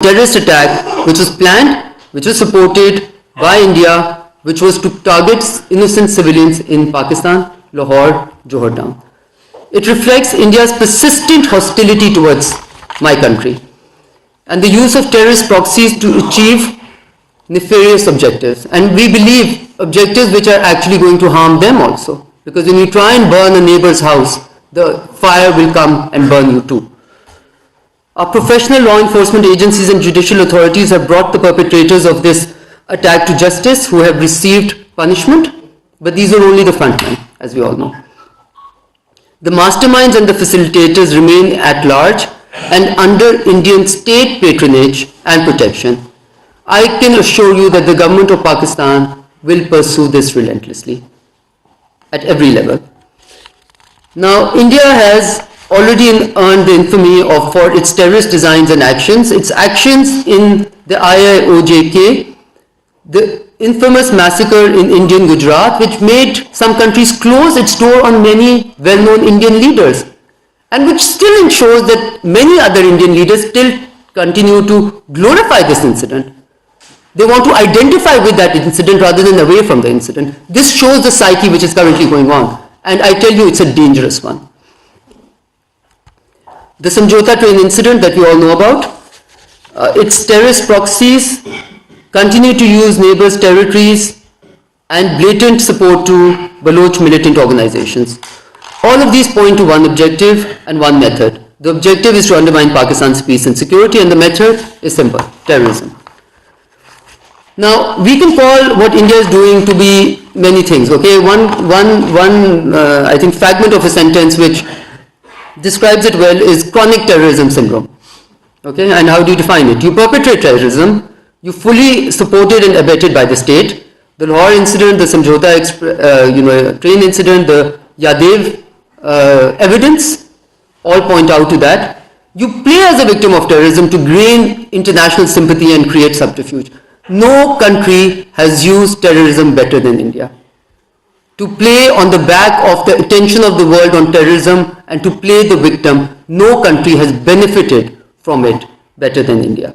terrorist attack which was planned, which was supported by India, which was to target innocent civilians in Pakistan, Lahore, Johor. It reflects India's persistent hostility towards my country and the use of terrorist proxies to achieve nefarious objectives. And we believe objectives which are actually going to harm them also. Because when you try and burn a neighbor's house, the fire will come and burn you too. Our professional law enforcement agencies and judicial authorities have brought the perpetrators of this attack to justice who have received punishment, but these are only the frontmen, as we all know. The masterminds and the facilitators remain at large and under Indian state patronage and protection. I can assure you that the government of Pakistan will pursue this relentlessly at every level. Now, India has already earned the infamy for its terrorist designs and actions. Its actions in the IIOJK, the infamous massacre in Indian Gujarat, which made some countries close its door on many well-known Indian leaders, and which still ensures that many other Indian leaders still continue to glorify this incident. They want to identify with that incident rather than away from the incident. This shows the psyche which is currently going on. And I tell you, it's a dangerous one. The Samjhota train incident that we all know about, its terrorist proxies continue to use neighbors' territories and blatant support to Baloch militant organizations. All of these point to one objective and one method. The objective is to undermine Pakistan's peace and security, and the method is simple: terrorism. Now, we can call what India is doing to be many things, okay? I think, fragment of a sentence which describes it well is chronic terrorism syndrome, okay? And how do you define it? You perpetrate terrorism, you fully supported and abetted by the state. The Lahore incident, the Samjhota train incident, the Yadev evidence all point out to that. You play as a victim of terrorism to gain international sympathy and create subterfuge. No country has used terrorism better than India. To play on the back of the attention of the world on terrorism and to play the victim, no country has benefited from it better than India.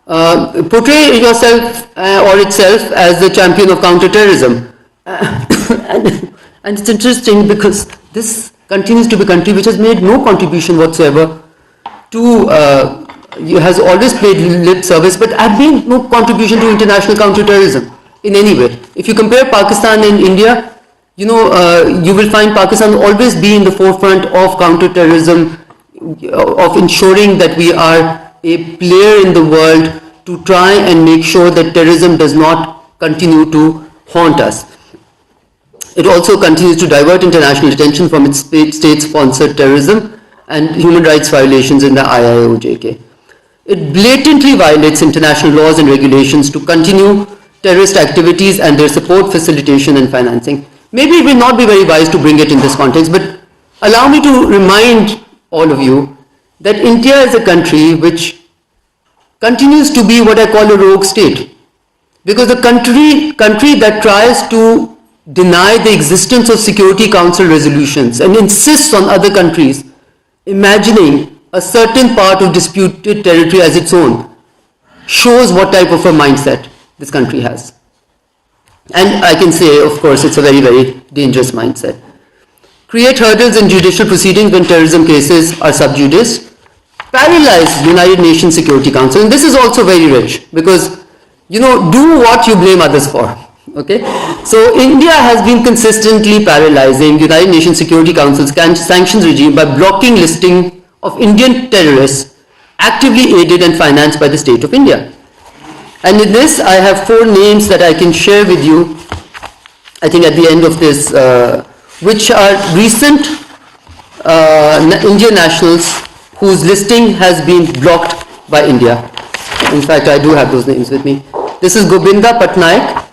Portray yourself or itself as the champion of counter-terrorism. And it's interesting because this continues to be a country which has made no contribution whatsoever to has always paid lip service, but have made no contribution to international counter-terrorism in any way. If you compare Pakistan and India, you will find Pakistan always be in the forefront of counter-terrorism, of ensuring that we are a player in the world to try and make sure that terrorism does not continue to haunt us. It also continues to divert international attention from its state-sponsored terrorism and human rights violations in the IIOJK. It blatantly violates international laws and regulations to continue terrorist activities and their support, facilitation and financing. Maybe it will not be very wise to bring it in this context, but allow me to remind all of you that India is a country which continues to be what I call a rogue state. Because the country that tries to deny the existence of Security Council resolutions and insists on other countries imagining a certain part of disputed territory as its own shows what type of a mindset this country has. And I can say, of course, it's a very, very dangerous mindset. Create hurdles in judicial proceedings when terrorism cases are sub judice. Paralyze United Nations Security Council. And this is also very rich because, do what you blame others for. Okay? So India has been consistently paralyzing United Nations Security Council's sanctions regime by blocking listing of Indian terrorists actively aided and financed by the state of India. And in this, I have 4 names that I can share with you, I think at the end of this, which are recent Indian nationals whose listing has been blocked by India. In fact, I do have those names with me. This is Gobinda Patnaik,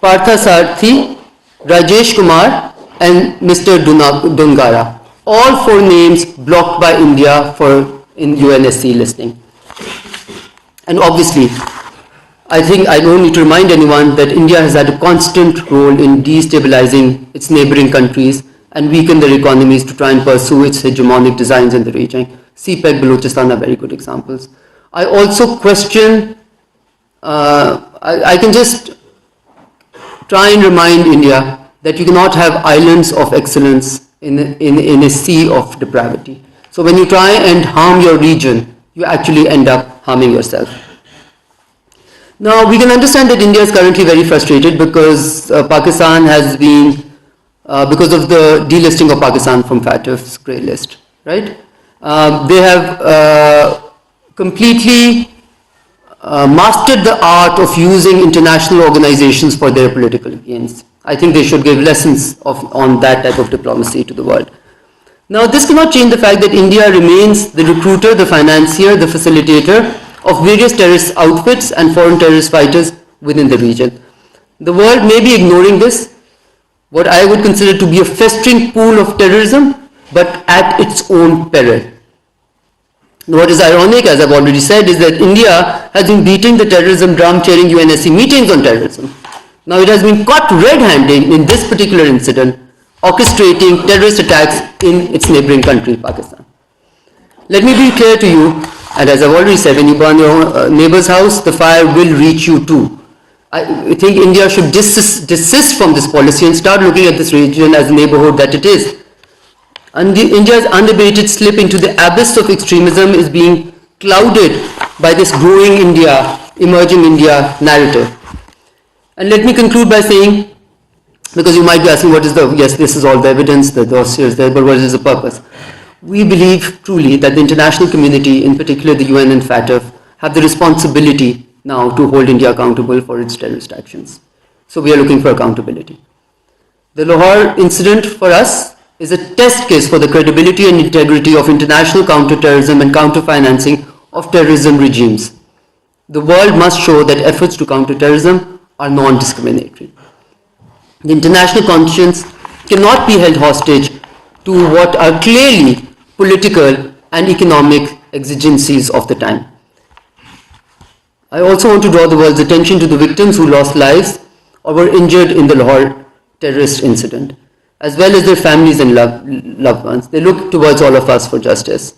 Parthasarthi, Rajesh Kumar, and Mr. Dungara. All 4 names blocked by India in UNSC listing. And obviously, I think I don't need to remind anyone that India has had a constant role in destabilizing its neighboring countries and weaken their economies to try and pursue its hegemonic designs in the region. CPEC, Balochistan are very good examples. I also question, I can just try and remind India that you cannot have islands of excellence in a sea of depravity. So when you try and harm your region, you actually end up harming yourself. Now we can understand that India is currently very frustrated because Pakistan has been, because of the delisting of Pakistan from FATF's grey list, right? They have completely mastered the art of using international organizations for their political gains. I think they should give lessons on that type of diplomacy to the world. Now, this cannot change the fact that India remains the recruiter, the financier, the facilitator of various terrorist outfits and foreign terrorist fighters within the region. The world may be ignoring this, what I would consider to be a festering pool of terrorism, but at its own peril. What is ironic, as I've already said, is that India has been beating the terrorism drum, chairing UNSC meetings on terrorism. Now it has been caught red-handed in this particular incident, orchestrating terrorist attacks in its neighboring country, Pakistan. Let me be clear to you, and as I've already said, when you burn your neighbor's house, the fire will reach you too. I think India should desist from this policy and start looking at this region as a neighborhood that it is. And India's unabated slip into the abyss of extremism is being clouded by this growing India, emerging India narrative. And let me conclude by saying, because you might be asking what is the, yes, this is all the evidence, the dossier is there, but what is the purpose? We believe truly that the international community, in particular the UN and FATF, have the responsibility now to hold India accountable for its terrorist actions. So we are looking for accountability. The Lahore incident for us is a test case for the credibility and integrity of international counter-terrorism and counter-financing of terrorism regimes. The world must show that efforts to counter terrorism are non-discriminatory. The international conscience cannot be held hostage to what are clearly political and economic exigencies of the time. I also want to draw the world's attention to the victims who lost lives or were injured in the Lahore terrorist incident, as well as their families and loved ones. They look towards all of us for justice.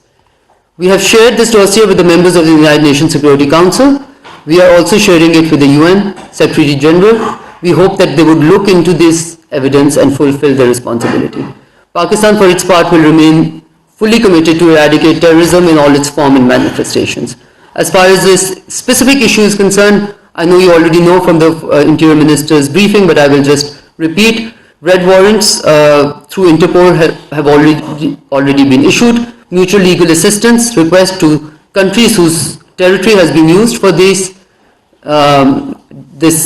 We have shared this dossier with the members of the United Nations Security Council. We are also sharing it with the UN Secretary General. We hope that they would look into this evidence and fulfill their responsibility. Pakistan, for its part, will remain fully committed to eradicate terrorism in all its form and manifestations. As far as this specific issue is concerned, I know you already know from the Interior Minister's briefing, but I will just repeat. Red warrants through Interpol have already been issued. Mutual legal assistance requests to countries whose territory has been used for this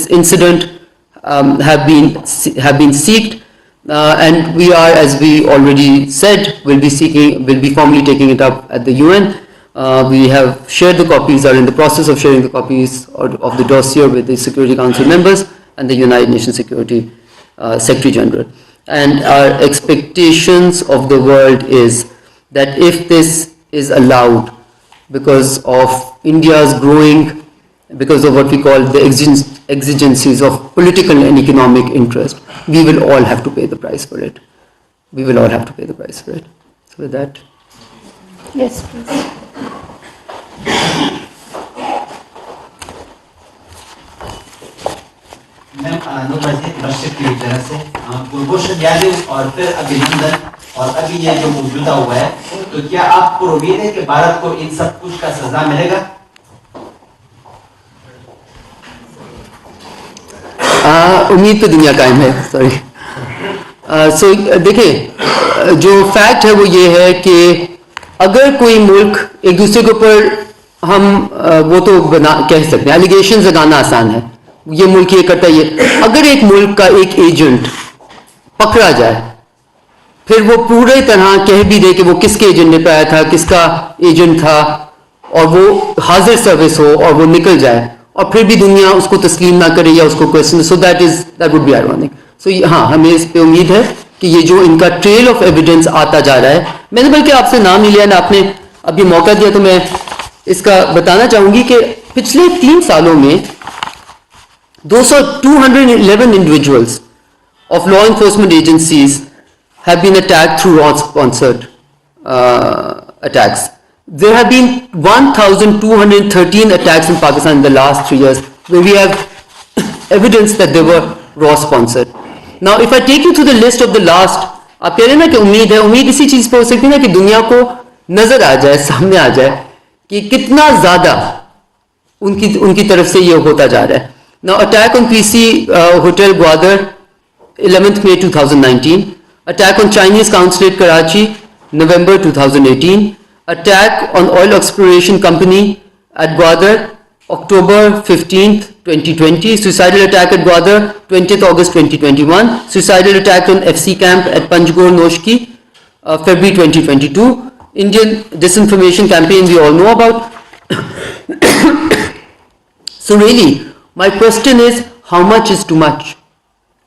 incident have been sought, and we are, as we already said, will be formally taking it up at the UN. We have shared the copies, are in the process of sharing the copies of the dossier with the Security Council members and the United Nations Security Secretary General. And our expectations of the world is that if this is allowed, because of India's growing, because of what we call the exigencies of political and economic interest, we will all have to pay the price for it. We will all have to pay the price for it. So with that. Yes, please. Ma'am अनुपस्थित दर्शक की तरफ से कुलभूषण यादव और फिर अभिनंदन और अभी ये जो मौजूदा हुआ है, तो क्या आपको उम्मीद है कि भारत को इन सब कुछ का सजा मिलेगा? उम्मीद पे दुनिया कायम है, सॉरी। सो देखिए, जो फैक्ट है वो ये है कि अगर कोई मुल्क एक दूसरे के ऊपर हम वो तो कह सकते हैं, एलिगेशन लगाना आसान है, ये मुल्क ये करता है, ये अगर एक मुल्क का एक एजेंट पकड़ा जाए, फिर वो पूरे तरह कह भी दे कि वो किसके एजेंडे पे आया था, किसका एजेंट था, और वो हाजिर सर्विस हो और वो निकल जाए, और फिर भी दुनिया उसको तस्लीम ना करे या उसको question, so that would be ironic. So हाँ, हमें इस पे उम्मीद है कि ये जो इनका ट्रेल ऑफ एविडेंस आता जा रहा है, मैंने बल्कि आपसे नाम नहीं लिया ना, आपने अब ये मौका दिया तो मैं इसका बताना चाहूंगी कि पिछले 3 सालों में 211 individuals of law enforcement agencies have been attacked through Raw-sponsored attacks. There have been 1,213 attacks in Pakistan in the last 3 years, where we have evidence that they were Raw-sponsored. Now, if I take you to the list of the last, आप कह रहे हैं ना कि उम्मीद इसी चीज़ पर हो सकती है ना कि दुनिया को नजर आ जाए, सामने आ जाए कि कितना ज़्यादा उनकी तरफ से ये होता जा रहा है. Now, attack on PC Hotel Gwadar, 11th May 2019. Attack on Chinese Consulate Karachi, November 2018. Attack on Oil Exploration Company at Gwadar, October 15th, 2020. Suicidal attack at Gwadar, 20th August 2021. Suicidal attack on FC camp at Panjgor Noshki, February 2022. Indian disinformation campaign we all know about. So really, my question is, how much is too much?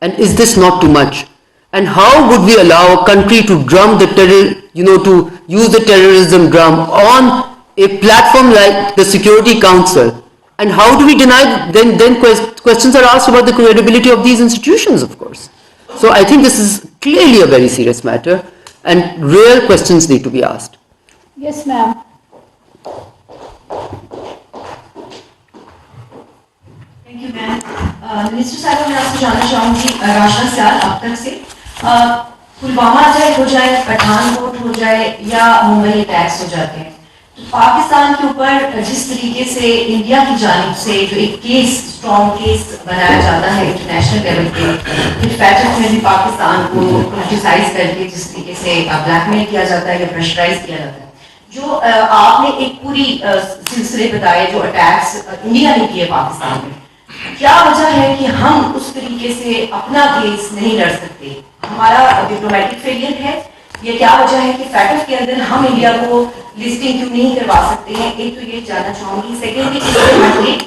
And is this not too much? And how would we allow a country to drum the to use the terrorism drum on a platform like the Security Council? And how do we deny, then questions are asked about the credibility of these institutions, of course. So I think this is clearly a very serious matter, and real questions need to be asked. Yes, ma'am. Thank you ma'am. Minister साहब, मैं आपसे जानना चाहूँगी राशना साल अब तक से पुलवामा चाहे हो जाए, पठानकोट हो जाए या मुंबई अटैक्स हो जाते हैं, तो पाकिस्तान के ऊपर जिस तरीके से इंडिया की जानिब से जो एक केस, स्ट्रॉन्ग केस बनाया जाता है इंटरनेशनल लेवल पे, फिर फैटक में भी पाकिस्तान को क्रिटिसाइज करके जिस तरीके से ब्लैकमेल किया जाता है या प्रेशराइज किया जाता है, जो आपने एक पूरी सिलसिले बताए जो अटैक्स इंडिया ने किए पाकिस्तान में, क्या वजह है कि हम उस तरीके से अपना केस नहीं लड़ सकते? हमारा डिप्लोमेटिक फेलियर है या क्या वजह है कि फैटफ के अंदर हम इंडिया को लिस्टिंग क्यों नहीं करवा सकते हैं? एक तो ये जानना चाहूंगी. सेकेंडली,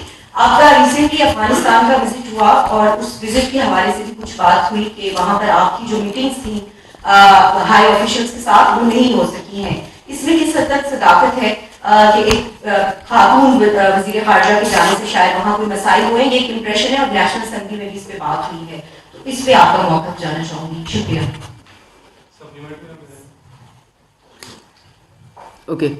आपका रिसेंटली अफगानिस्तान का विजिट हुआ और उस विजिट के हवाले से भी कुछ बात हुई कि वहां पर आपकी जो मीटिंग्स थी हाई ऑफिशियल्स के साथ वो नहीं हो सकी हैं. इसमें किस हद तक सदाकत है कि एक खातून वजीर खारजा के जाने से शायद वहाँ कोई मसाइल हुए, ये एक इम्प्रेशन है और नेशनल असेंबली में भी इस पे बात हुई है, तो इस पे आपका मौका जानना चाहूंगी. शुक्रिया. Okay.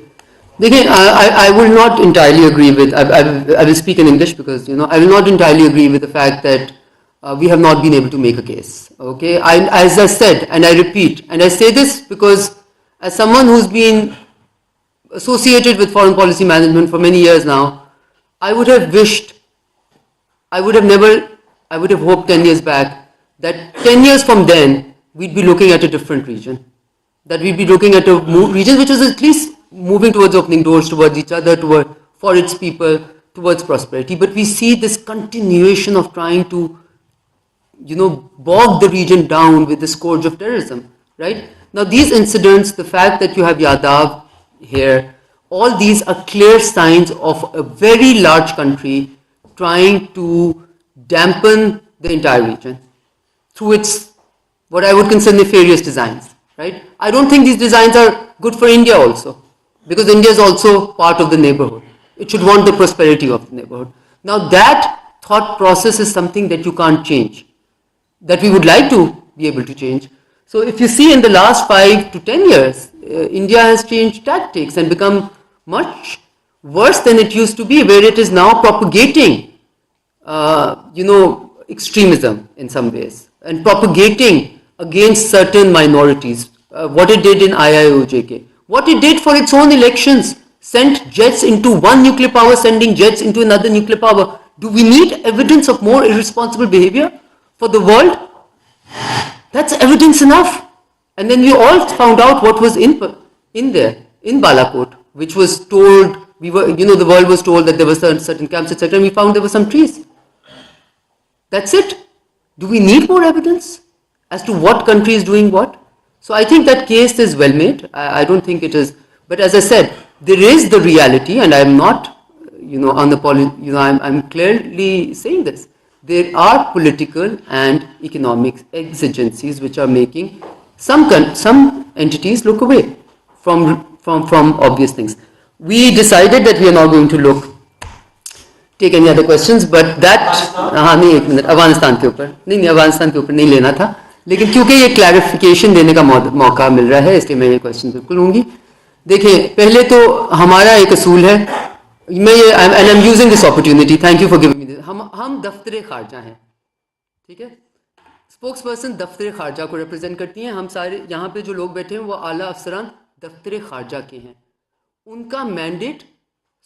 Again, I will not entirely agree with, I will speak in English because, I will not entirely agree with the fact that we have not been able to make a case. Okay. As I said, and I repeat, and I say this because as someone who's been associated with foreign policy management for many years now, I would have hoped 10 years back that 10 years from then, we'd be looking at a different region. That we'd be looking at a region which was at least moving towards opening doors towards each other, for its people, towards prosperity. But we see this continuation of trying to, bog the region down with the scourge of terrorism, right? Now these incidents, the fact that you have Yadav here, all these are clear signs of a very large country trying to dampen the entire region through its, what I would consider nefarious designs, right? I don't think these designs are good for India also, because India is also part of the neighborhood. It should want the prosperity of the neighborhood. Now that thought process is something that you can't change, that we would like to be able to change. So if you see in the last 5 to 10 years, India has changed tactics and become much worse than it used to be, where it is now propagating, extremism in some ways and propagating against certain minorities. What it did in IIOJK, what it did for its own elections, sent jets into one nuclear power, sending jets into another nuclear power. Do we need evidence of more irresponsible behavior for the world? That's evidence enough. And then we all found out what was in there, in Balakot, which was told, the world was told that there were certain camps, etc. And we found there were some trees. That's it. Do we need more evidence as to what country is doing what? So I think that case is well made. I don't think it is. But as I said, there is the reality, and I'm not, on the I'm clearly saying this. There are political and economic exigencies which are making some entities look away from obvious things. We decided that we are not going to take any other questions, but that, हाँ नहीं, एक minute, Afghanistan के ऊपर नहीं, अफगानिस्तान के ऊपर नहीं लेना था. लेकिन क्योंकि ये क्लैरिफिकेशन देने का मौका मिल रहा है इसलिए मैं ये क्वेश्चन बिल्कुल लूँगी। देखिए, पहले तो हमारा एक असूल है, मैं ये and I am using this opportunity, thank you for giving me this, हम दफ्तर खारजा हैं, ठीक है। स्पोक्स पर्सन दफ्तर खारजा को रिप्रेजेंट करती हैं। हम सारे यहाँ पे जो लोग बैठे हैं वो आला अफसरान दफ्तर खारजा के हैं। उनका मैंडेट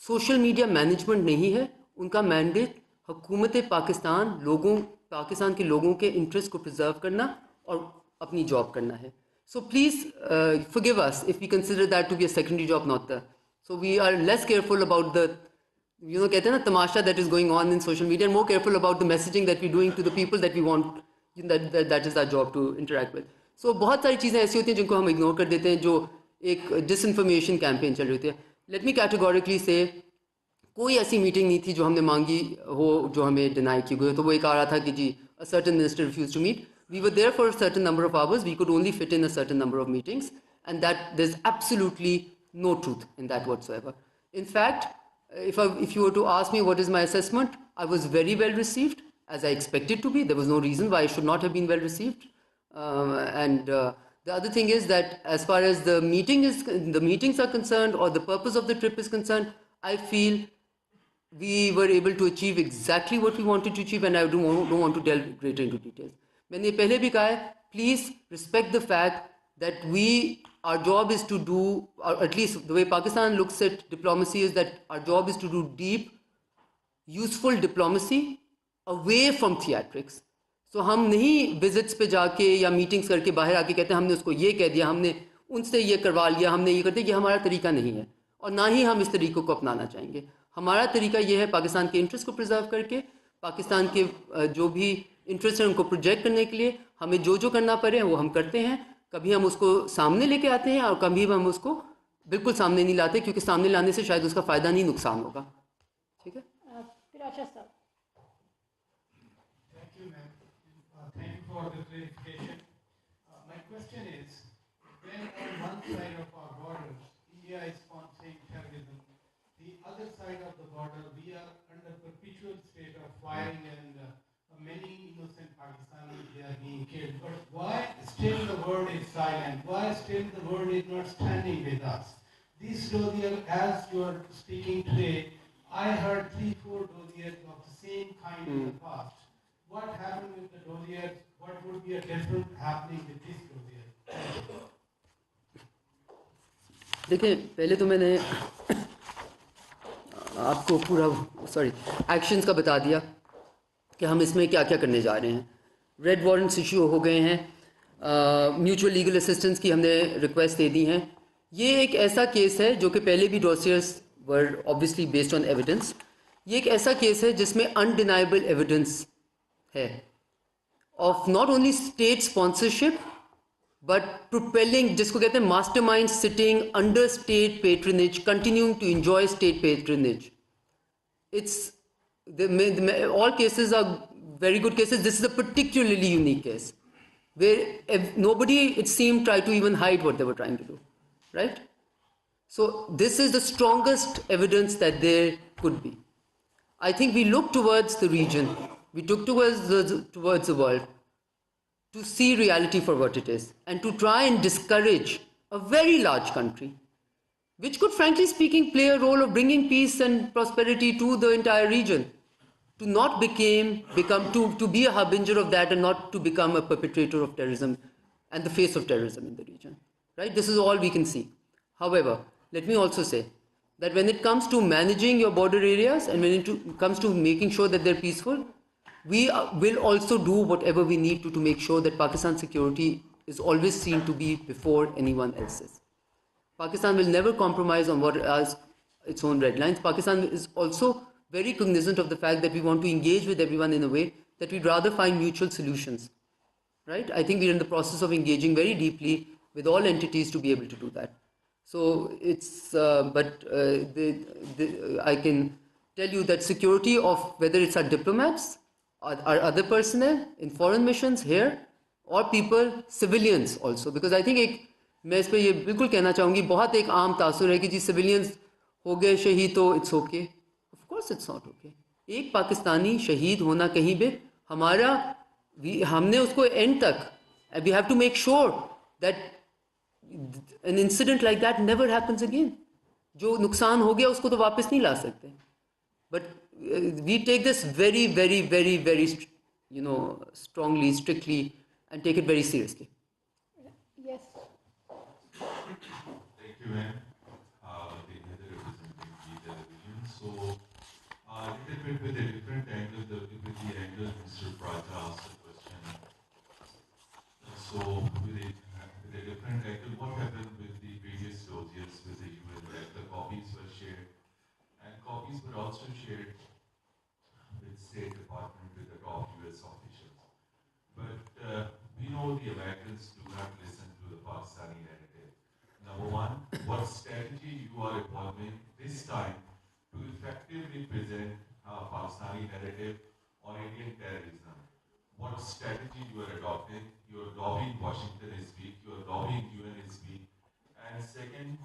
सोशल मीडिया मैनेजमेंट नहीं है, उनका मैंडेट हुकूमत पाकिस्तान के लोगों के इंटरेस्ट को प्रिजर्व करना और अपनी जॉब करना है। So please forgive us if we consider that to be a secondary job, not the, so we are less careful about the, कहते हैं ना तमाशा that is going on in social media, and more careful about the messaging that we're doing to the people that we want, that is our job to interact with. So बहुत सारी चीज़ें ऐसी होती हैं जिनको हम इग्नोर कर देते हैं, जो एक डिसइंफॉर्मेशन कैंपेन चल रही होती है। लेट मी कैटेगोरिकली से, कोई ऐसी मीटिंग नहीं थी जो हमने मांगी हो जो हमें डिनाई की गई। तो वो एक आ रहा था कि जी a certain minister refused to meet. We were there for a certain number of hours. We could only fit in a certain number of meetings, and that there's absolutely no truth in that whatsoever. In fact, if you were to ask me what is my assessment, I was very well received, as I expected to be. There was no reason why I should not have been well received. The other thing is that as far as the meetings are concerned, or the purpose of the trip is concerned, I feel we were able to achieve exactly what we wanted to achieve, and I don't want to delve greater into details. मैंने पहले भी कहा है, please respect the fact that our job is to do, or at least the way Pakistan looks at diplomacy is that our job is to do deep, useful diplomacy away from theatrics. So हम नहीं visits पे जाके या meetings करके बाहर आके कहते हैं हमने उसको ये कह दिया, हमने उनसे ये करवा लिया, हमने ये कर दिया, ये हमारा तरीका नहीं है, और ना ही हम इस तरीक़ों को अपनाना चाहेंगे। हमारा तरीका ये है पाकिस्तान के इंटरेस्ट को प्रिजर्व करके, पाकिस्तान के जो भी इंटरेस्ट है उनको प्रोजेक्ट करने के लिए हमें जो करना पड़े वो हम करते हैं। कभी हम उसको सामने लेके आते हैं और कभी हम उसको बिल्कुल सामने नहीं लाते, क्योंकि सामने लाने से शायद उसका फ़ायदा नहीं नुकसान होगा। ठीक है। Thank you, ma'am. Thank you for the clarification. My question is, when on one side of our borders, India is sponsoring terrorism, the other side of the border, we are under perpetual state of firing, and many innocent Pakistanis, they are being killed. But why still the world is silent? Why still the world is not standing with us? These dossiers, as you are speaking today, I heard 3-4 dossiers of the same kind in the past. What happened with the dossiers? What would be a different happening with this dossier? देखिए, पहले तो मैंने आपको पूरा actions का बता दिया कि हम इसमें क्या क्या करने जा रहे हैं। रेड वारंट्स इशू हो गए हैं, म्यूचुअल लीगल असिस्टेंस की हमने रिक्वेस्ट दे दी हैं। ये एक ऐसा केस है जो कि पहले भी dossiers were obviously based on evidence. ये एक ऐसा केस है जिसमें अनडिनाइबल एविडेंस है of not only state sponsorship but propelling, जिसको कहते हैं mastermind sitting under state patronage, continuing to enjoy state patronage. All cases are very good cases. This is a particularly unique case where nobody, it seemed, tried to even hide what they were trying to do, right? So this is the strongest evidence that there could be. I think we look towards the region, we look towards the world, to see reality for what it is, and to try and discourage a very large country, which could, frankly speaking, play a role of bringing peace and prosperity to the entire region, to not to be a harbinger of that, and not to become a perpetrator of terrorism and the face of terrorism in the region, right? This is all we can see. However, let me also say that when it comes to managing your border areas, and when it comes to making sure that they're peaceful, we will also do whatever we need to make sure that Pakistan's security is always seen to be before anyone else's. Pakistan will never compromise on what is its own red lines. Pakistan is also very cognizant of the fact that we want to engage with everyone in a way that we'd rather find mutual solutions, right? I think we're in the process of engaging very deeply with all entities to be able to do that. So it's, I can tell you that security of whether it's our diplomats, our other personnel in foreign missions here, or people, civilians also, because I think मैं इस पर ये बिल्कुल कहना चाहूँगी, बहुत एक आम तासुर है कि जी सिविलियंस हो गए शहीद तो it's okay. Of course it's not okay. एक पाकिस्तानी शहीद होना कहीं भी हमने उसको एंड तक And we have to make sure that an incident like that never happens again. जो नुकसान हो गया उसको तो वापस नहीं ला सकते. But we take this very, very, very, very, strongly, strictly, and take it very seriously. Yes. Thank you, ma'am. The other representing the television. So, a little bit with a different angle, with the angle Mr. Praja asked the question. So, with a different angle, what happened with the previous dossiers with the UN, that the copies were shared, and copies were also shared with State Department, with the top US officials. But we know the Americans do not listen to the Pakistani narrative. Number one, what strategy you are evolving this time to effectively present a Pakistani narrative on Indian terrorism? What strategy you are adopting? You are lobbying Washington is weak, you are lobbying UN is weak. And second,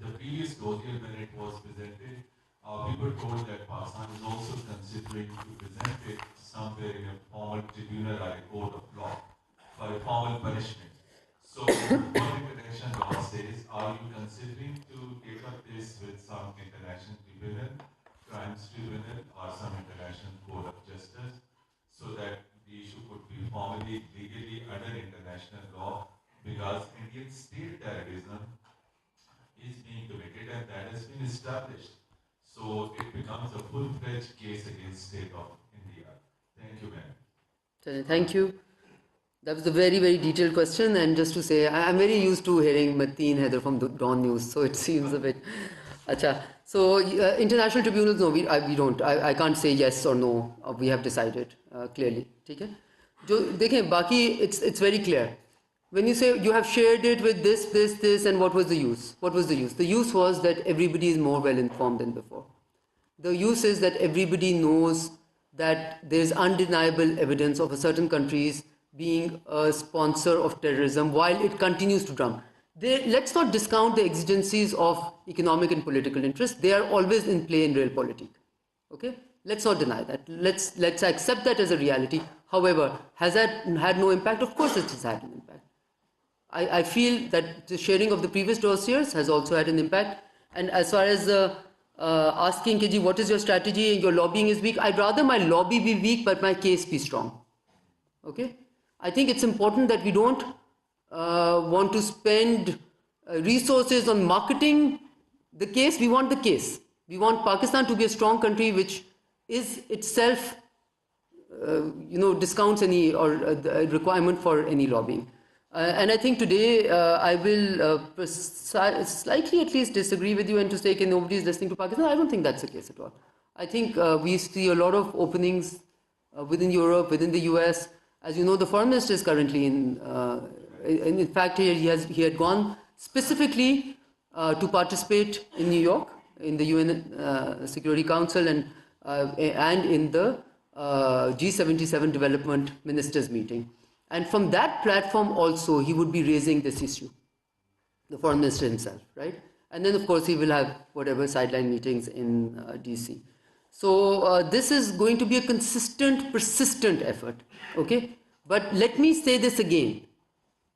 the previous dossier when it was presented, we were told that Pakistan is also considering to present it somewhere in a formal tribunal or a court of law for a formal punishment. So, what international law says, are you considering to take up this with some international tribunal, crimes tribunal, or some international court of justice, so that the issue could be formally, legally under international law, because Indian state terrorism is being committed and that has been established. So it becomes a full-fledged case against state of India. Thank you, ma'am. Thank you. That was a very, very detailed question, and just to say, I'm very used to hearing Mateen Haider from the Dawn News, so it seems a bit... Acha. So, international tribunals, no, we don't. I can't say yes or no. We have decided clearly. Okay? It's very clear. When you say you have shared it with this, and what was the use? What was the use? The use was that everybody is more well informed than before. The use is that everybody knows that there is undeniable evidence of a certain country's being a sponsor of terrorism while it continues to drum. Let's not discount the exigencies of economic and political interests. They are always in play in realpolitik. Okay? Let's not deny that. Let's accept that as a reality. However, has that had no impact? Of course it has had an impact. I feel that the sharing of the previous dossiers has also had an impact. And as far as asking, Keji, what is your strategy? Your lobbying is weak. I'd rather my lobby be weak, but my case be strong. Okay? I think it's important that we don't want to spend resources on marketing the case. We want the case. We want Pakistan to be a strong country which is itself, discounts any or requirement for any lobbying. And I think today I will slightly at least disagree with you and to say that nobody is listening to Pakistan. I don't think that's the case at all. I think we see a lot of openings within Europe, within the US. As you know, the foreign minister is currently in fact, he had gone specifically to participate in New York in the UN Security Council and in the G77 Development Ministers meeting. And from that platform also, he would be raising this issue, the foreign minister himself, right? And then, of course, he will have whatever sideline meetings in DC. So this is going to be a consistent, persistent effort, okay? But let me say this again.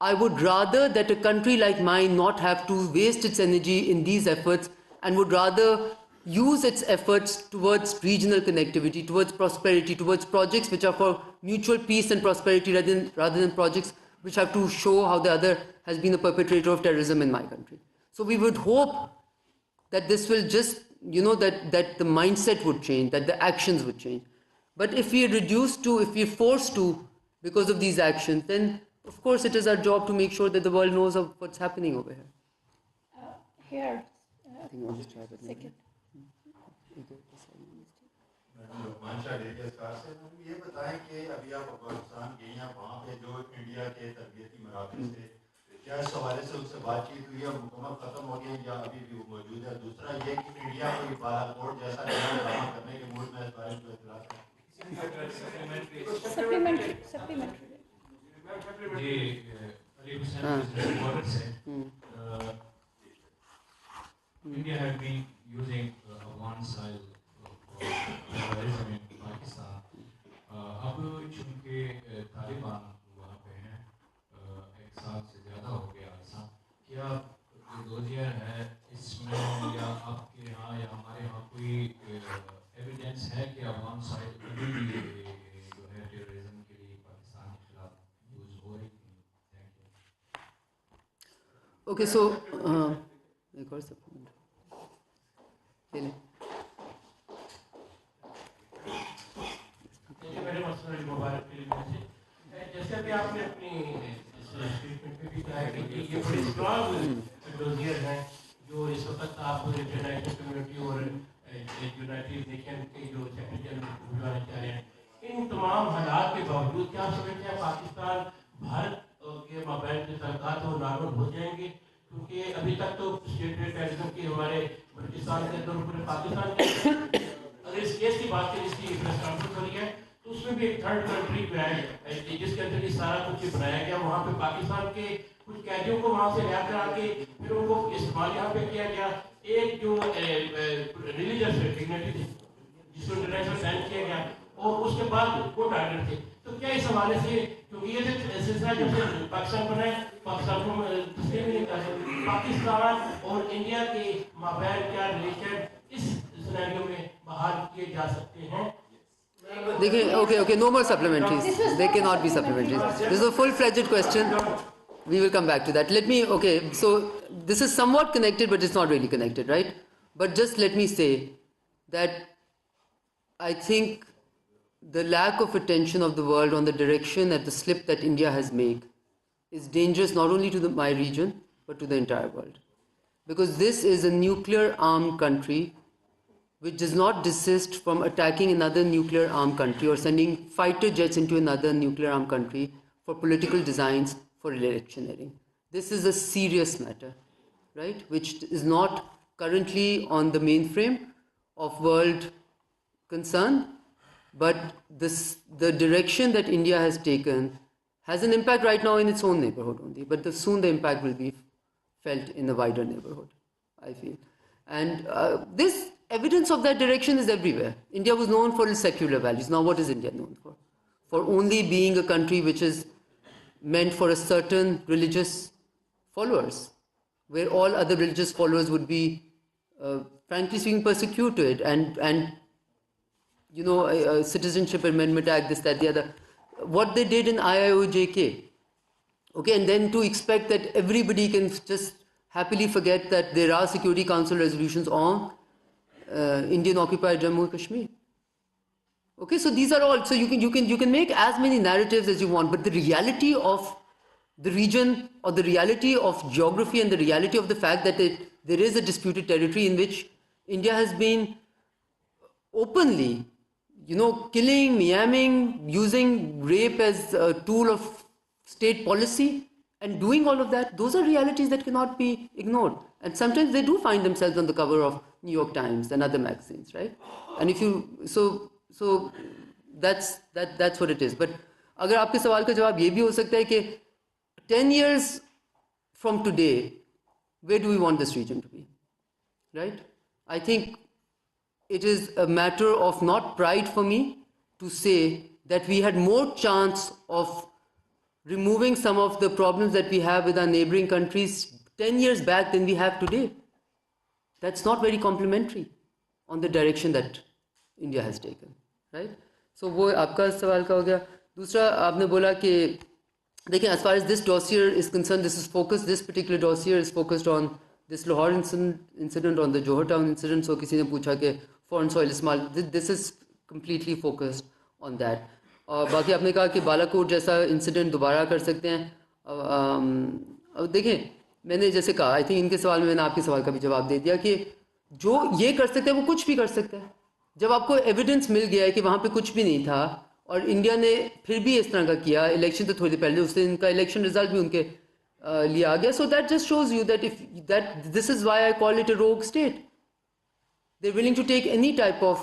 I would rather that a country like mine not have to waste its energy in these efforts and would rather use its efforts towards regional connectivity, towards prosperity, towards projects which are for mutual peace and prosperity rather than projects which have to show how the other has been a perpetrator of terrorism in my country. So we would hope that this will just, that the mindset would change, that the actions would change. But if we are forced to, because of these actions, then of course it is our job to make sure that the world knows of what's happening over here. Here, I think I'll just try it. second. Madam Lukman Shah daily Askar से ये बताएं कि अभी आप अफगानिस्तान गई हैं वहाँ पे जो इंडिया के तरबियती मराकज़ थे क्या इस हवाले से उनसे बातचीत हुई है मुकम्मल ख़त्म हो गई या अभी भी मौजूद है दूसरा ये कि इंडिया को बालाकोट जैसा ड्रामा करने के मूड में इस बारे में इतलात है Supplementary. जी अली हुसैन से India had been using Afghan style terrorism in Pakistan. अब चूंकि तालिबान वहाँ पे हैं Okay, so एक और supplement. चलिए. देखिए मेरे मसले मुबारक के लिए से जैसे अभी आपने अपनी स्टेटमेंट में भी कहा है कि ये बड़ी स्ट्रॉन्ग डोजियर हैं जो इस वक्त आप इंटरनेशनल कम्युनिटी और यूनाइटेड नेशन के जो सेक्रेटरी जनरल बुलाना चाह रहे हैं इन तमाम हालात के बावजूद क्या आप समझते हैं पाकिस्तान भारत के माबैन के ताल्लुकात वो नॉर्मल हो जाएंगे क्योंकि अभी तक तो स्टेट टेररिज्म की हमारे बल्किस्तान के अंदर पूरे पाकिस्तान के अगर इस केस की बात करें इसकी प्रेस कॉन्फ्रेंस हो रही है तो उसमें भी एक थर्ड कंट्री जो है जिसके अंदर ये सारा कुछ बनाया गया वहाँ पे पाकिस्तान के कुछ कैदियों को वहाँ से रिहा करा के फिर उनको इस्तेमाल यहाँ पे किया गया एक जो रिलीजियस डिग्निटी थी जिसको इंटरनेशनल बैन किया गया और उसके बाद कोर्ट आर्डर थे तो क्या इस हवाले से क्योंकि ये सिलसिला जब से पाकिस्तान बना है पाकिस्तान को तस्लीम नहीं कर सकते पाकिस्तान और इंडिया के माबैन क्या रिलेशन इस सिनेरियो में बहाल किए जा सकते हैं देखिए, okay, no more supplementaries. They cannot be supplementaries. This is a full-fledged question. We will come back to that. Okay, so this is somewhat connected, but it's not really connected, right? But just let me say that I think the lack of attention of the world on the direction and the slip that India has made is dangerous not only to my region, but to the entire world. Because this is a nuclear-armed country which does not desist from attacking another nuclear-armed country or sending fighter jets into another nuclear-armed country for political designs for electioneering. This is a serious matter, right? Which is not currently on the mainframe of world concern, but the direction that India has taken has an impact right now in its own neighborhood only, but soon the impact will be felt in the wider neighborhood, I feel. And this evidence of that direction is everywhere. India was known for its secular values. Now what is India known for? For only being a country which is meant for a certain religious followers, where all other religious followers would be, frankly speaking, persecuted and you know, Citizenship Amendment Act, this, that, the other. What they did in IIOJK, okay, and then to expect that everybody can just happily forget that there are Security Council resolutions on Indian occupied Jammu and Kashmir. Okay, so these are all, so you can make as many narratives as you want, but the reality of the region or the reality of geography and the reality of the fact that there is a disputed territory in which India has been openly, you know, killing, miaming, using rape as a tool of state policy and doing all of that, those are realities that cannot be ignored. And sometimes they do find themselves on the cover of New York Times and other magazines, right? And if you, so that's what it is. But अगर आपके सवाल का जवाब ये भी हो सकता है कि 10 years from today, where do we want this region to be, right? I think it is a matter of not pride for me to say that we had more chance of removing some of the problems that we have with our neighboring countries 10 years back than we have today. That's not very complimentary on the direction that India has taken, right? So वो आपका सवाल का हो गया. दूसरा आपने बोला कि देखिए, as far as this dossier is concerned, this particular dossier is focused on this Lahore incident, on the Johor Town incident. So किसी ने पूछा कि foreign soil इस्तेमाल, this is completely focused on that. और बाकी आपने कहा कि बालाकोट जैसा इंसिडेंट दोबारा कर सकते हैं. अब देखें, मैंने जैसे कहा, आई थिंक इनके सवाल में मैंने आपके सवाल का भी जवाब दे दिया कि जो ये कर सकते हैं वो कुछ भी कर सकते हैं. जब आपको एविडेंस मिल गया है कि वहाँ पे कुछ भी नहीं था और इंडिया ने फिर भी इस तरह का किया, इलेक्शन तो थोड़ी देर पहले उस दिन इनका इलेक्शन रिजल्ट भी उनके लिए आ गया. So that just shows you that this is why I call it a rogue state. They are willing to take any type of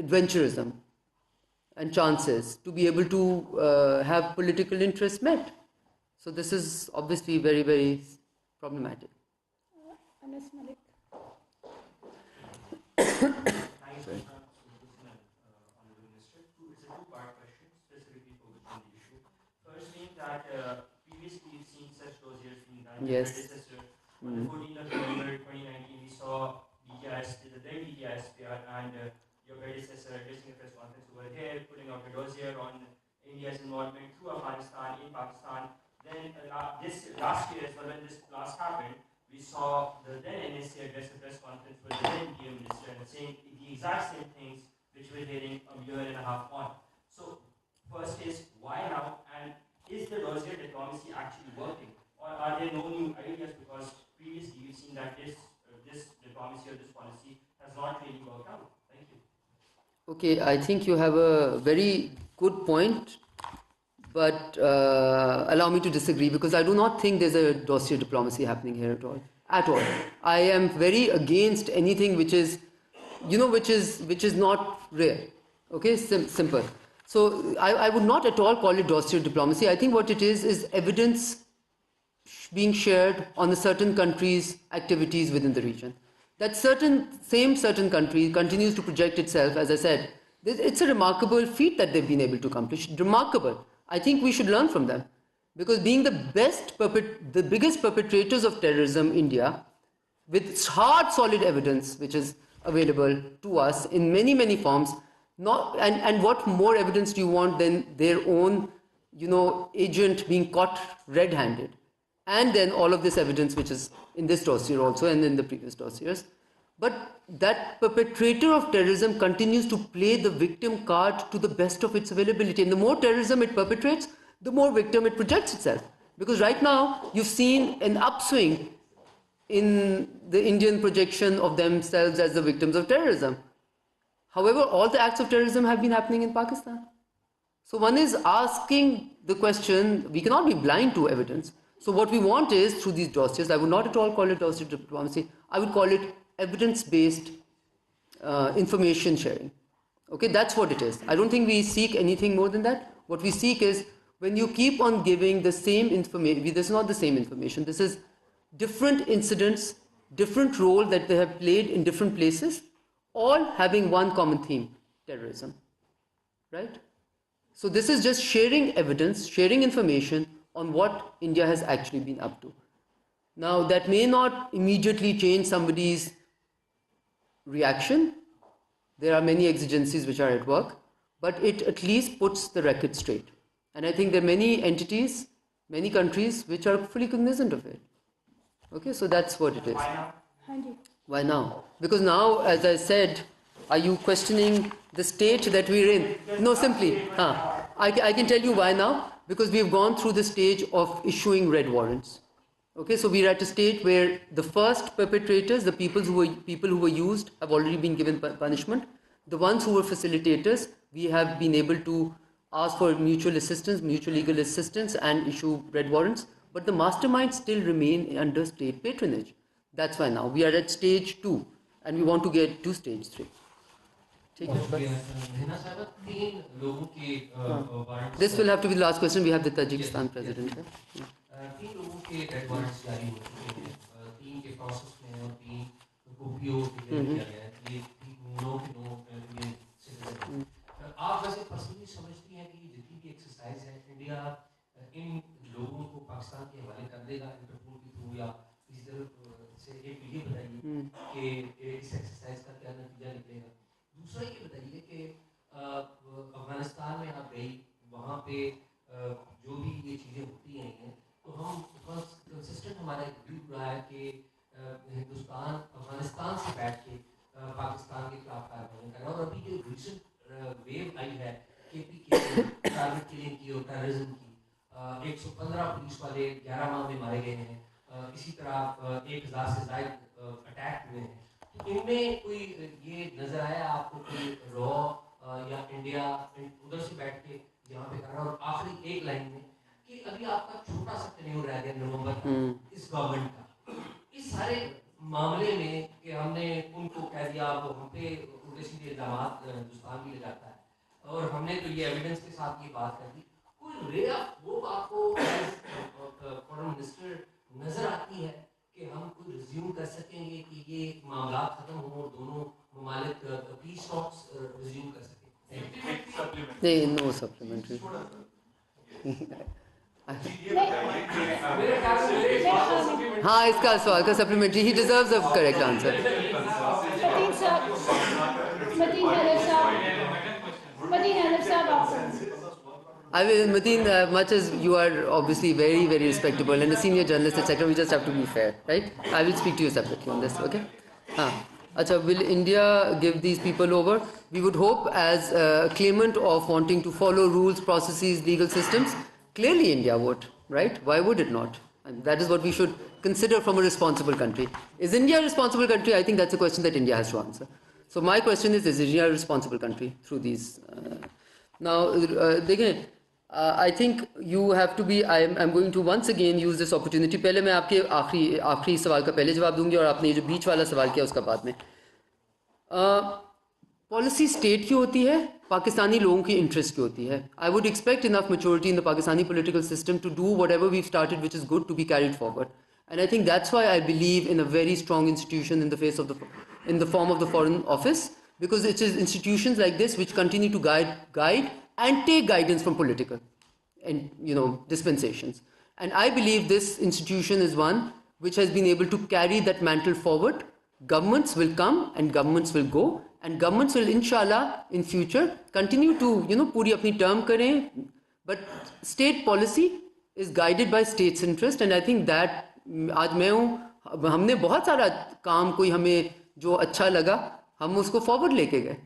adventurism and chances to be able to have political interests met. So this is obviously very, very problematic. Anas Malik. Thanks, Honorable Minister. It's a two-part question, specifically focused on the issue. First being that previously we've seen such dossiers being done. Yes. Predecessor. On the 14th of November 2019, we saw DTIS, the then DTIS, and your predecessor addressing a press conference over here, putting out a dossier on India's involvement through Afghanistan in Pakistan then this last year, as well, when this last happened, we saw the then NSC address a press conference with the then PM minister and saying the exact same things which we're hearing a year and a half on. So, first is why now, and is the dossier diplomacy actually working, or are there no new ideas? Because previously we've seen that this diplomacy or this policy has not really worked out. Thank you. Okay, I think you have a very good point, but allow me to disagree because I do not think there's a dossier diplomacy happening here at all. At all. I am very against anything which is, which is not rare. Okay, simple. So I would not at all call it dossier diplomacy. I think what it is evidence being shared on the certain countries' activities within the region. That certain country continues to project itself, as I said. It's a remarkable feat that they've been able to accomplish. Remarkable. I think we should learn from them. Because being the biggest perpetrators of terrorism, India, with hard, solid evidence, which is available to us in many, many forms, and what more evidence do you want than their own, agent being caught red-handed? And then all of this evidence which is in this dossier also and in the previous dossiers. But that perpetrator of terrorism continues to play the victim card to the best of its availability. And the more terrorism it perpetrates, the more victim it projects itself. Because right now, you've seen an upswing in the Indian projection of themselves as the victims of terrorism. However, all the acts of terrorism have been happening in Pakistan. So one is asking the question, we cannot be blind to evidence. So what we want is, through these dossiers, I would not at all call it dossier diplomacy, I would call it evidence-based information sharing. Okay, that's what it is. I don't think we seek anything more than that. What we seek is, when you keep on giving the same information, this is not the same information, this is different incidents, different role that they have played in different places, all having one common theme, terrorism, right? So this is just sharing evidence, sharing information on what India has actually been up to. Now, that may not immediately change somebody's reaction. There are many exigencies which are at work, but it at least puts the record straight. And I think there are many entities, many countries which are fully cognizant of it. Okay, so that's what it is. Why now? Hanji. Why now? Because now, as I said, are you questioning the state that we're in? No, simply. I can tell you why now. Because we've gone through the stage of issuing red warrants. Okay, so we're at a state where the first perpetrators, the people who were used, have already been given punishment. The ones who were facilitators, we have been able to ask for mutual assistance, mutual legal assistance, and issue red warrants. But the masterminds still remain under state patronage. That's why now we are at stage 2, and we want to get to stage 3. This will have to be the last question. We have the Tajikistan president here. तीन लोगों के red warrants जारी हो चुके हैं, 3 के process में और 3 को पीओ डिक्लेयर किया गया है। ये नो इंडियन सिटीजन। आप वैसे पर्सनली समझती हैं कि जितनी भी एक्सरसाइज है, इंडिया इन लोगों को पाकिस्तान के हवाले कर देगा इंटरपोल के थ्रू, या इस तरह से एक ये बताइए कि इस एक्सरसाइज का क्या नतीजा निकलेगा। दूसरा ये बताइए कि अफगानिस्तान में आप गई, वहाँ पे जो भी ये चीज़ें होती हैं, तो हम कंसिस्टेंट हमारा एक व्यू रहा है कि हिंदुस्तान अफगानिस्तान से बैठ के पाकिस्तान के खिलाफ कार्रवाई करें। और अभी जो रिसेंट वेव आई है KPK टारगेट किलिंग की और टेररिज्म की, 115 पुलिस वाले 11 माह में मारे गए हैं, इसी तरह 1000 से ज़ायद अटैक हुए हैं। तो इनमें कोई ये नजर आया आपको कोई रॉ या इंडिया उधर से बैठ के यहाँ पे करना? और आखिरी एक लाइन में कि अभी आपका छोटा सा टेन्योर रह गया नवंबर का इस गवर्नमेंट का, इस सारे मामले में कि हमने उनको कह दिया वो हम पे उल्टे सीधे इल्जामात हिंदुस्तान भी लगाता है, और हमने तो ये एविडेंस के साथ ये बात कर दी, कोई रे वो आपको फॉरेन मिनिस्टर नजर आती है कि हम कोई रिज्यूम कर सकेंगे कि ये मामला खत्म हो और दोनों ममालिक पीस टॉक्स रिज्यूम कर सकें? नहीं, नो सप्लीमेंट्री। हाँ, इसका सवाल का supplementary, he deserves a correct answer. Mateen Haider साहब आपको I mean, Mateen, much as you are obviously very, very respectable and a senior journalist, etc., we just have to be fair, right? I will speak to you separately on this, okay? Acha, will India give these people over? We would hope, as a claimant of wanting to follow rules, processes, legal systems, clearly India would, right? Why would it not? And that is what we should consider from a responsible country. Is India a responsible country? I think that's a question that India has to answer. So my question is India a responsible country through these? Now, again, I think you have to be, I'm going to once again use this opportunity. पहले मैं आपके आखिरी सवाल का पहले जवाब दूंगी और आपने ये जो बीच वाला सवाल किया उसका बाद में. पॉलिसी स्टेट की होती है, पाकिस्तानी लोगों की इंटरेस्ट की होती है. I would expect enough maturity in the Pakistani political system to do whatever we started which is good to be carried forward. And I think that's why I believe in a very strong institution in the form of the Foreign Office, because it is institutions like this which continue to guide and take guidance from political and dispensations. And I believe this institution is one which has been able to carry that mantle forward. Governments will come and governments will go, and governments will inshallah in future continue to पूरी अपनी term करें, but state policy is guided by state's interest. And I think that आज मैं हूँ, हमने बहुत सारा काम कोई हमें जो अच्छा लगा हम उसको फॉरवर्ड लेके गए.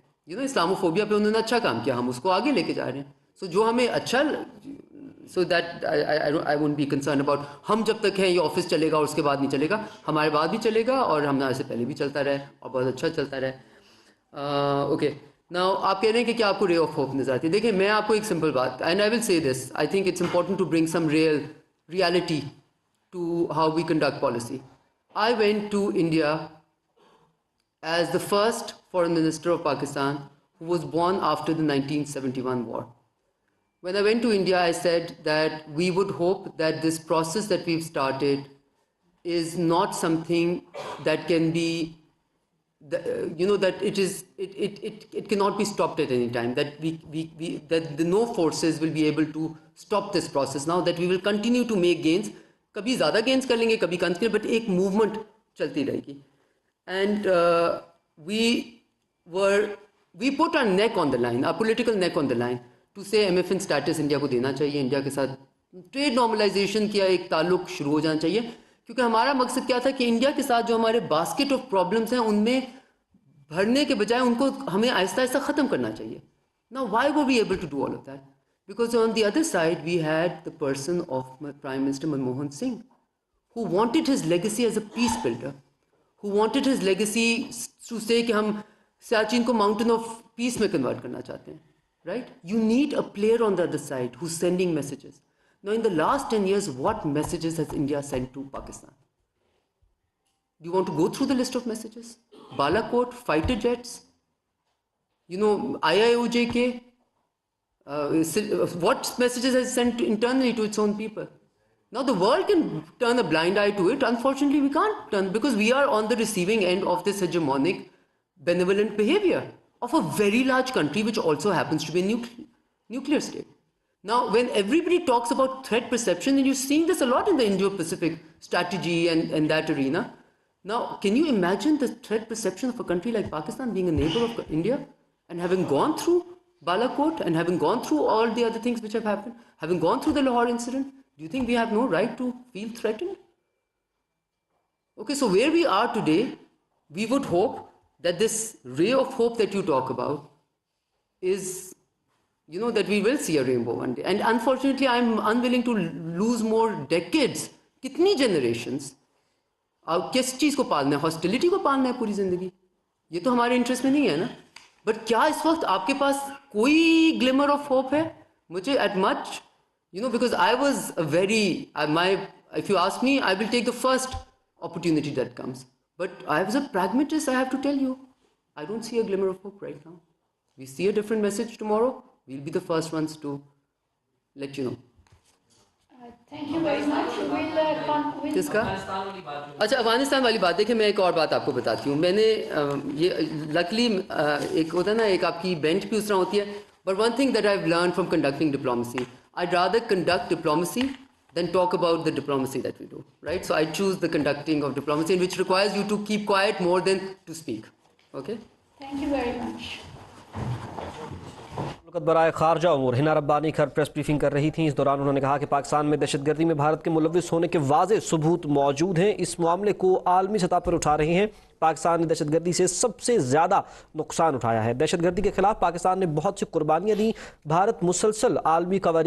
इस्लामोफोबिया पे उन्होंने अच्छा काम किया, हम उसको आगे लेके जा रहे हैं. सो जो हमें अच्छा, so that I won't be concern about हम जब तक हैं ये ऑफिस चलेगा और उसके बाद नहीं चलेगा. हमारे बाद भी चलेगा और हमारे से पहले भी चलता रहे और बहुत अच्छा चलता रहे. ओके, नाउ आप कह रहे हैं कि क्या आपको रे ऑफ होप नजर आती है. देखिए, मैं आपको एक सिंपल बात, and I will say this, I think it's important to bring some reality to how we conduct policy. I went to India as the first foreign minister of Pakistan who was born after the 1971 war. When I went to India, I said that we would hope that this process that we've started is not something that can be, that it cannot be stopped at any time. That that no forces will be able to stop this process now. That we will continue to make gains. कभी ज़्यादा gains कर लेंगे, कभी कम कर, but एक movement चलती रहेगी. And we put our neck on the line, our political neck on the line to say MFN status India को देना चाहिए. इंडिया के साथ ट्रेड नॉर्मलाइजेशन किया एक ताल्लुक शुरू हो जाना चाहिए, क्योंकि हमारा मकसद क्या था कि इंडिया के साथ जो हमारे बास्केट ऑफ प्रॉब्लम्स हैं उनमें भरने के बजाय उनको हमें आहिस्ता आहिस्ता ख़त्म करना चाहिए. Now why were we able to do all of that? Because on the other side, we had the person of Prime Minister Manmohan Singh, who wanted his legacy as a peace builder, who wanted his legacy to say कि हम सियाचिन को mountain of peace में convert करना चाहते हैं, right? You need a player on the other side who's sending messages. Now, in the last 10 years, what messages has India sent to Pakistan? Do you want to go through the list of messages? Balakot, fighter jets, IIOJK. What messages has sent internally to its own people? Now the world can turn a blind eye to it. Unfortunately, we can't turn, because we are on the receiving end of this hegemonic, benevolent behavior of a very large country which also happens to be a nuclear state. Now, when everybody talks about threat perception, and you're seeing this a lot in the Indo-Pacific strategy and that arena. Now, can you imagine the threat perception of a country like Pakistan being a neighbor of India and having gone through Balakot and having gone through all the other things which have happened, having gone through the Lahore incident? Do you think we have no right to feel threatened? Okay, so where we are today, we would hope that this ray of hope that you talk about is, that we will see a rainbow one day. And unfortunately, I'm unwilling to lose more decades. कितनी generations? अब किस चीज़ को पालना है? Hostility को पालना है पूरी जिंदगी? ये तो हमारे इंटरेस्ट में नहीं है ना. बट क्या इस वक्त आपके पास कोई ग्लिमर ऑफ होप है? मुझे एट मच, because I was a very, if you ask me, I will take the first opportunity that comes. But I was a pragmatist, I have to tell you. I don't see a glimmer of hope right now. We see a different message tomorrow. We'll be the first ones to let you know. Thank you very much. We'll किसका? अच्छा, अफगानिस्तान वाली बात. देखिए, मैं एक और बात आपको बताती हूँ. मैंने ये लकली एक होता है ना, एक आपकी बेंच भी उस तरह होती है. But one thing that I've learned from conducting diplomacy, I'd rather conduct diplomacy than talk about the diplomacy that we do, right? So I choose the conducting of diplomacy, which requires you to keep quiet more than to speak. Okay? Thank you very much. बराए खारजा उमूर हिना रब्बानी खर press briefing कर रही थी। इस दौरान उन्होंने कहा कि पाकिस्तान में दहशतगर्दी में भारत के मुलविस होने के वाज़े सबूत मौजूद हैं। इस मामले को आलमी सतह पर उठा रही हैं। पाकिस्तान ने दहशतगर्दी से सबसे ज़्यादा नुकसान उठाया है। दहशतगर्दी के खिलाफ पाकिस्तान ने बहुत सी कुर्बानियाँ दी। भारत मुसलसल आलमी कवानीन